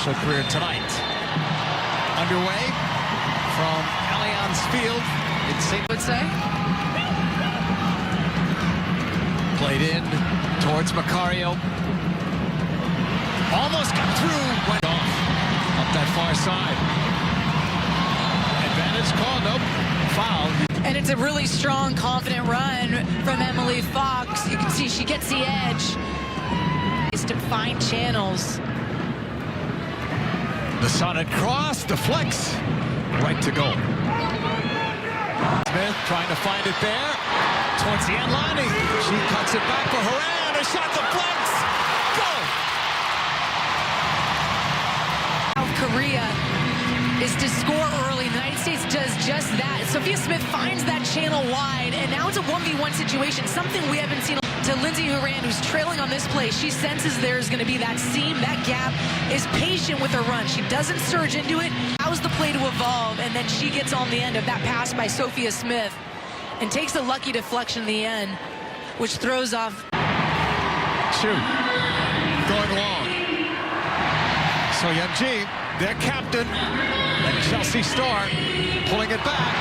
international career tonight. Underway from Allianz Field in St. Would say. Played in towards Macario. Almost got through, went off up that far side. Advantage call, nope, foul. And it's a really strong, confident run from Emily Fox. You can see she gets the edge. To find channels. The solid cross, deflects, right to goal. Smith trying to find it there. Towards the end line, she cuts it back for Horan. Her shot deflects. Goal! South Korea is to score early. The United States does just that. Sophia Smith finds that channel wide, and now it's a 1v1 situation, something we haven't seen. To Lindsay Horan, who's trailing on this play, she senses there's going to be that seam, that gap, is patient with her run. She doesn't surge into it, allows the play to evolve, and then she gets on the end of that pass by Sophia Smith and takes a lucky deflection in the end, which throws off. Shoot, going long. So Young-ji, their captain, and Chelsea star, pulling it back.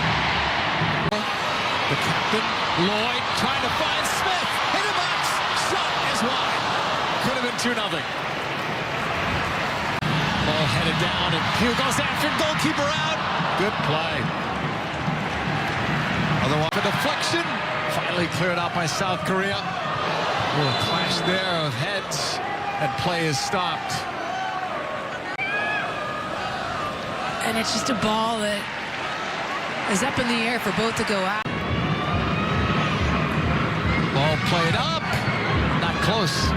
The captain, Lloyd, trying to find Smith. Hit the box. Shot is wide. Could have been 2-0. Ball headed down, and Pugh goes after goalkeeper out. Good play. Otherwise, a deflection. Finally cleared out by South Korea. A little clash there of heads, and play is stopped. And it's just a ball that is up in the air for both to go out. Ball played up, not close.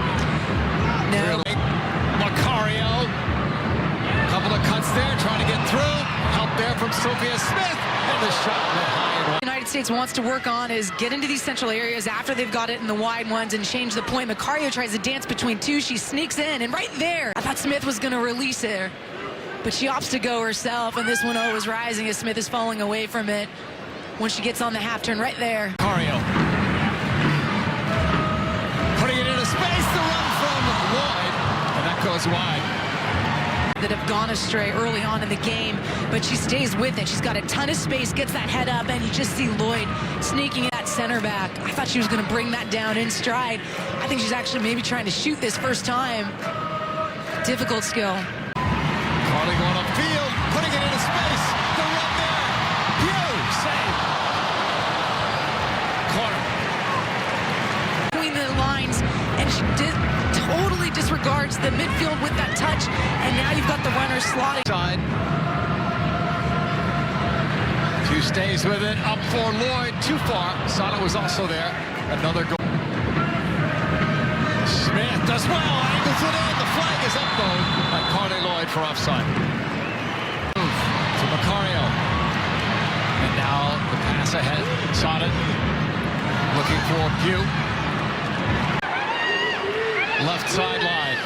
No. Really. Macario, couple of cuts there, trying to get through. Help there from Sophia Smith, and the shot went high and wide. The United States wants to work on is get into these central areas after they've got it in the wide ones and change the point. Macario tries to dance between two. She sneaks in, and right there, I thought Smith was going to release her, but she opts to go herself, and this one is rising as Smith is falling away from it when she gets on the half turn right there. Macario. Putting it into space, the run from Lloyd, and that goes wide. That have gone astray early on in the game, but she stays with it. She's got a ton of space, gets that head up, and you just see Lloyd sneaking that center back. I thought she was going to bring that down in stride. I think she's actually maybe trying to shoot this first time. Difficult skill. Carli going upfield, putting it into space. The run there. Pugh, save. Corner. Between the lines, and she totally disregards the midfield with that touch, and now you've got the runner slotting. Side. Pugh stays with it, up for Lloyd, too far. Sana was also there. Another goal. Smith does well, angles it in. The flag is up though by Carli Lloyd for offside. Move to Macario. And now the pass ahead. Sana looking for Pugh. Left sideline.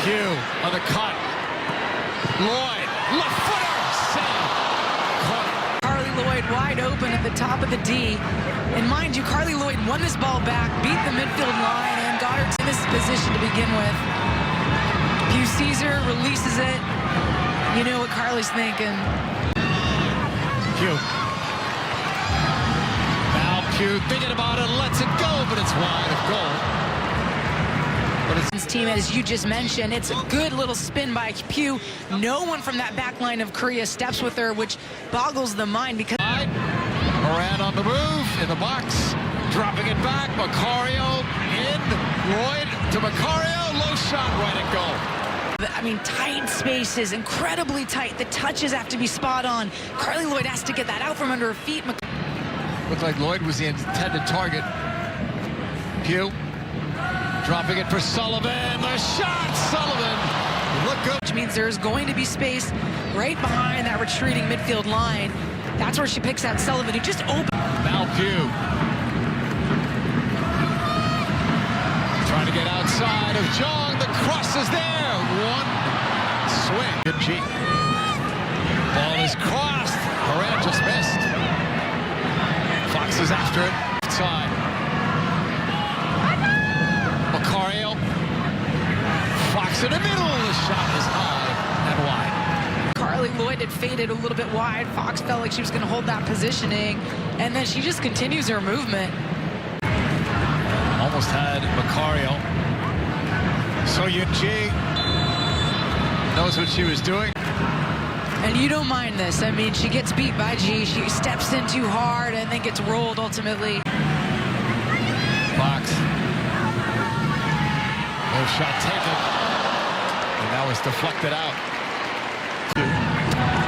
Pugh on the cut. Lloyd, left footer, save. Carli Lloyd wide open at the top of the D. And mind you, Carli Lloyd won this ball back, beat the midfield line, and got her in this position to begin with. Pugh sees her, releases it. You know what Carli's thinking. Pugh. Now Pugh thinking about it, lets it go, but it's wide of goal. But it's team, as you just mentioned, it's a good little spin by Pugh. No one from that back line of Korea steps with her, which boggles the mind because Moran on the move in the box, dropping it back. Macario in. Lloyd to Macario, low shot, right at goal. I mean, tight spaces, incredibly tight. The touches have to be spot on. Carli Lloyd has to get that out from under her feet. Looked like Lloyd was the intended target. Pugh. Dropping it for Sullivan. The shot, Sullivan. Look good. Which means there's going to be space right behind that retreating midfield line. That's where she picks out Sullivan, who just opened. Now Pugh. Trying to get outside of Jong. The cross is there. One swing. Good G. Ball is crossed. Horan just missed. Fox is after it. Side. Macario. Fox in the middle. The shot is high and wide. faded a little bit wide. Fox felt like she was going to hold that positioning, and then she just continues her movement. Almost had Macario. So Yunji knows what she was doing. And you don't mind this. I mean, she gets beat by G. She steps in too hard and then gets rolled ultimately. Fox. No shot taken. And that was deflected out.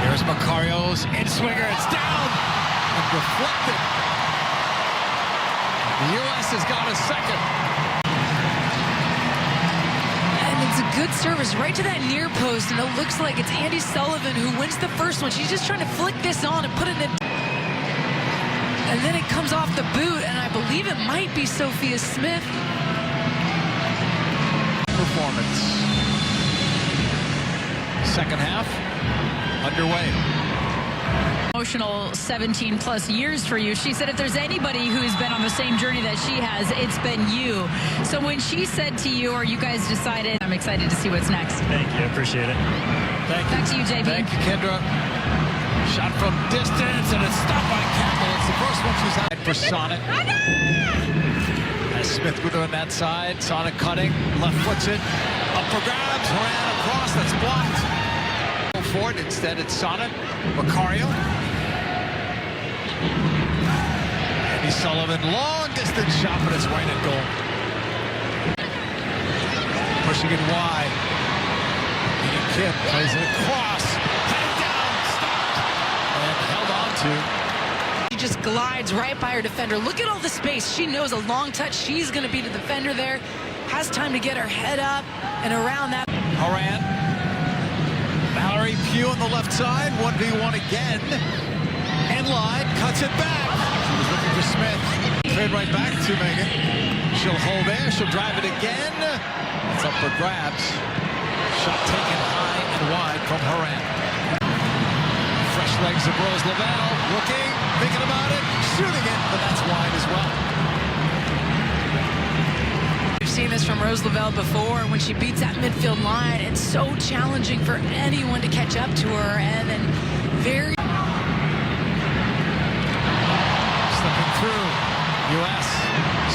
Here's Macario's in-swinger. It's down and deflected. The U.S. has got a second. And it's a good service right to that near post, and it looks like it's Andy Sullivan who wins the first one. She's just trying to flick this on and put it in. And then it comes off the boot, and I believe it might be Sophia Smith. Performance. Second half underway. Emotional 17+ years for you. She said if there's anybody who's been on the same journey that she has, it's been you. So when she said to you, or you guys decided, I'm excited to see what's next. Thank you. I appreciate it. Thank you. Back to you, JB. Thank you, Kendra. Shot from distance, and it's stopped by Campbell. It's the first one she's had for Sonnet. As Smith with her on that side. Sonnet cutting, left foots it. Up for grabs, ran across, that's blocked. For it. Instead, it's Sonnet. Macario. Andy Sullivan, long distance shot, but it's right at goal. Pushing it wide. Ian Kim plays it across. Headed down, stopped, and held on to. She just glides right by her defender. Look at all the space. She knows a long touch. She's going to be the defender there. Has time to get her head up and around that. Horan. Mallory Pugh on the left side. 1v1 again. And Lloyd cuts it back. She was looking for Smith. Trade right back to Megan. She'll hold there. She'll drive it again. It's up for grabs. Shot taken high and wide from Horan. Fresh legs of Rose Lavelle. Looking, thinking about it, shooting it, but that's wide as well. We've seen this from Rose Lavelle before. When she beats that midfield line, it's so challenging for anyone to catch up to her, and then very slipping through. U.S.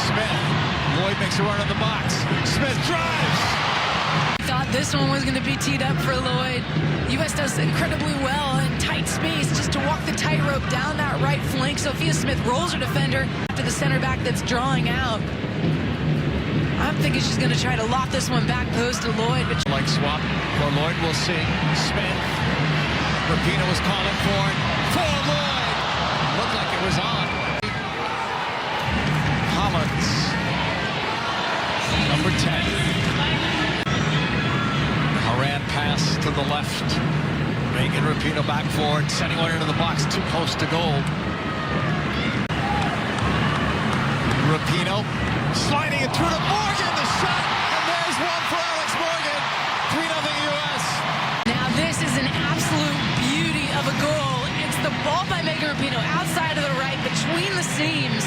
Smith. Lloyd makes a run in the box. Smith drives. thought this one was going to be teed up for Lloyd. U.S. does incredibly well in tight space just to walk the tightrope down that right flank. Sophia Smith rolls her defender to the center back that's drawing out. I'm thinking she's going to try to loft this one back post to Lloyd. But like swap for Lloyd, we'll see. Smith. Rapinoe was calling for it. For Lloyd. Looked like it was on. Collins. Number 10. Horan pass to the left. Megan Rapinoe back forward. Sending one into the box. Too close to goal. Rapinoe. Sliding it through to Morgan, the shot, and there's one for Alex Morgan. 3-0 U.S. now this is an absolute beauty of a goal. It's the ball by Megan Rapinoe outside of the right, between the seams,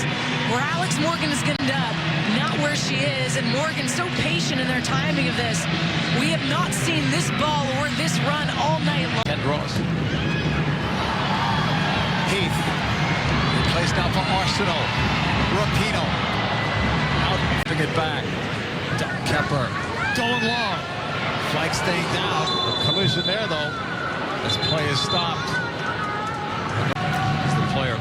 where Alex Morgan is going to end up, not where she is. And Morgan's so patient in their timing of this. We have not seen this ball or this run all night long. Ken Ross. Heath. He plays now for Arsenal. Rapinoe. It back. Kemper going long. Flag staying down. A collision there though. This play is stopped. It's the player.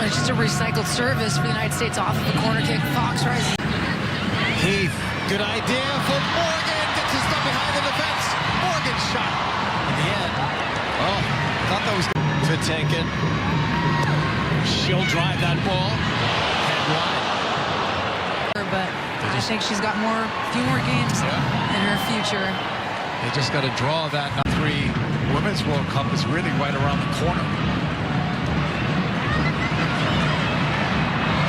It's just a recycled service for the United States off of the corner kick. Fox rising. Heath. Good idea for Morgan. Gets his stuff behind the defense. Morgan shot. In the end. Oh, thought that was good to take it. She'll drive that ball. Head wide. But I think she's got a few more games in her future. They just got to draw that. 3 Women's World Cup is really right around the corner.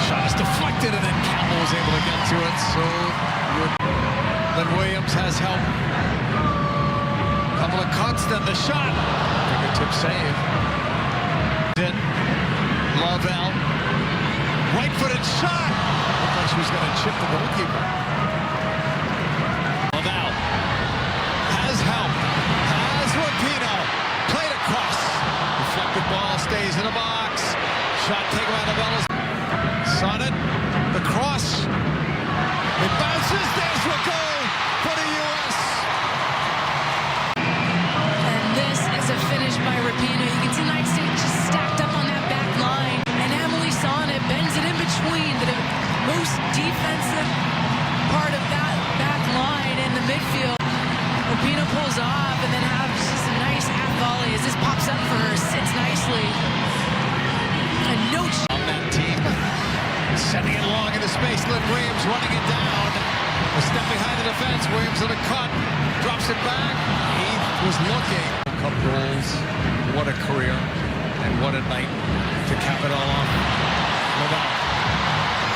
Shot is deflected, and then Campbell was able to get to it. So Lynn Williams has help. Couple of cuts, then the shot. Fingertip save. Then Lavelle. Right-footed shot. Looked like she was going to chip the goalkeeper. Lavelle has help. Has Rapinoe. the box. Shot taken by Novella's. Sonnet, the cross. It bounces. There's a goal for the U.S. And this is a finish by Rapinoe. You can see the United States just stacked up on that back line. And Emily Sonnet bends it in between the most defensive part of that back line in the midfield. Rapinoe pulls off and then has just a nice half volley as this pops up for her. Sits nicely. And no on that team. Sending it long into space. Lynn Williams running it down. A step behind the defense. Williams in a cut. Drops it back. Heath was looking. Cup goals. What a career. And what a night to cap it all off. Lavelle.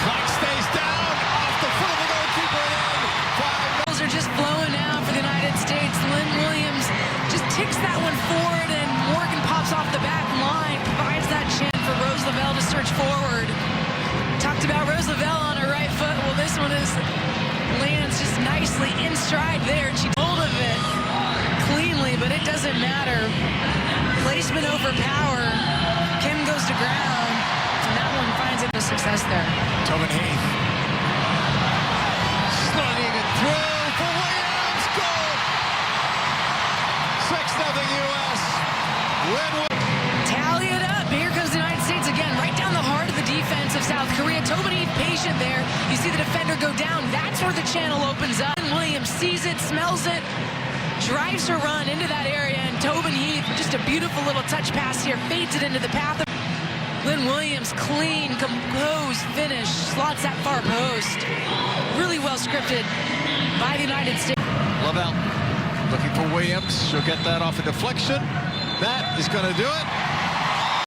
Clock stays down. Off the foot of the goalkeeper. And in. 5. goals are just flowing out for the United States. Lynn Williams just ticks that one forward, and Morgan pops off the back line. Provides that chance for Rose Lavelle to search forward. Talked about Rose Lavelle on her right foot. Well, this one lands just nicely in stride there. And she hold of it cleanly, but it doesn't matter. Placement over power. Kim goes to ground, and that one finds it a success there. Tobin Heath. Sliding it through for Williams. Goal. 6-0 U.S. Win. Tally it up. Here comes the United States again, right down the heart of the defense of South Korea. Tobin Heath patient there. You see the defender go down. That's where the channel opens up. Williams sees it, smells it, drives her run into that area, and Tobin Heath, just a beautiful little touch pass here, fades it into the path of Lynn Williams. Clean, composed finish, slots that far post. Really well scripted by the United States. Lavelle looking for Williams. She'll get that off a deflection. That is going to do it.